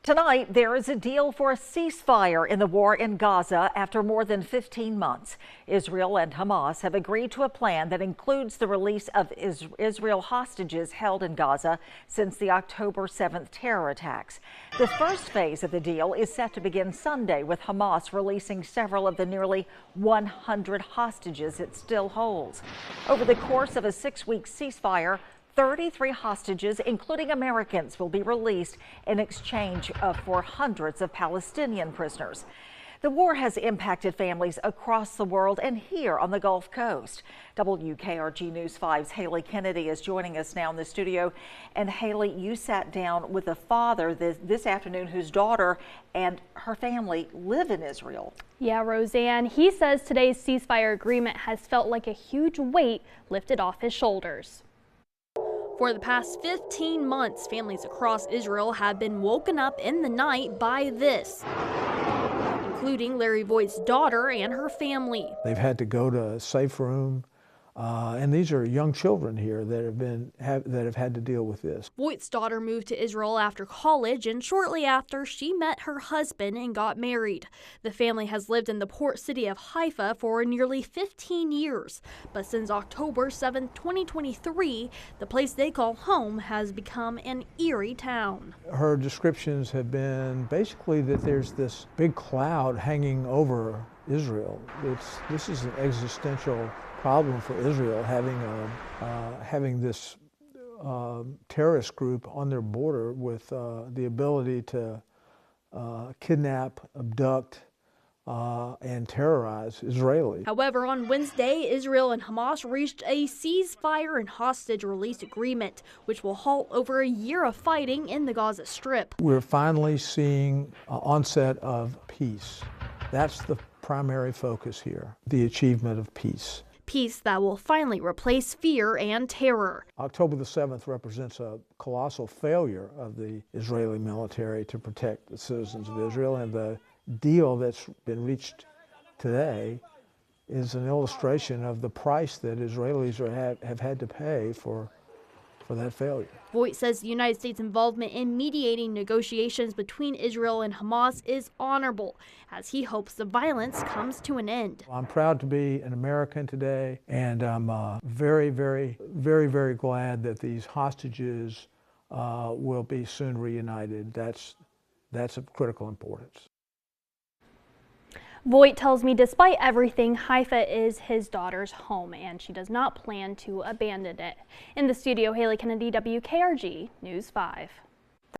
Tonight, there is a deal for a ceasefire in the war in Gaza after more than 15 months. Israel and Hamas have agreed to a plan that includes the release of Israel hostages held in Gaza since the October 7th terror attacks. The first phase of the deal is set to begin Sunday, with Hamas releasing several of the nearly 100 hostages it still holds. Over the course of a 6-week ceasefire, 33 hostages, including Americans, will be released in exchange for hundreds of Palestinian prisoners. The war has impacted families across the world and here on the Gulf Coast. WKRG News 5's Haley Kennedy is joining us now in the studio. And Haley, you sat down with a father this afternoon whose daughter and her family live in Israel. Yeah, Roseanne, he says today's ceasefire agreement has felt like a huge weight lifted off his shoulders. For the past 15 months, families across Israel have been woken up in the night by this, including Larry Voigt's daughter and her family. They've had to go to a safe room, and these are young children here that have had to deal with this. Voigt's daughter moved to Israel after college, and shortly after, she met her husband and got married. The family has lived in the port city of Haifa for nearly 15 years, but since October 7, 2023, the place they call home has become an eerie town. Her descriptions have been basically that there's this big cloud hanging over Israel. This is an existential problem for Israel, having this terrorist group on their border with the ability to kidnap, abduct, and terrorize Israelis. However, on Wednesday, Israel and Hamas reached a ceasefire and hostage release agreement, which will halt over a year of fighting in the Gaza Strip. We're finally seeing an onset of peace. That's the primary focus here, the achievement of peace. Peace that will finally replace fear and terror. October the 7th represents a colossal failure of the Israeli military to protect the citizens of Israel, and the deal that's been reached today is an illustration of the price that Israelis have had to pay for that failure. Voight says the United States' involvement in mediating negotiations between Israel and Hamas is honorable, as he hopes the violence comes to an end. I'm proud to be an American today, and I'm very, very, very, very glad that these hostages will be soon reunited. That's of critical importance. Voight tells me despite everything, Haifa is his daughter's home, and she does not plan to abandon it. In the studio, Haley Kennedy, WKRG News 5.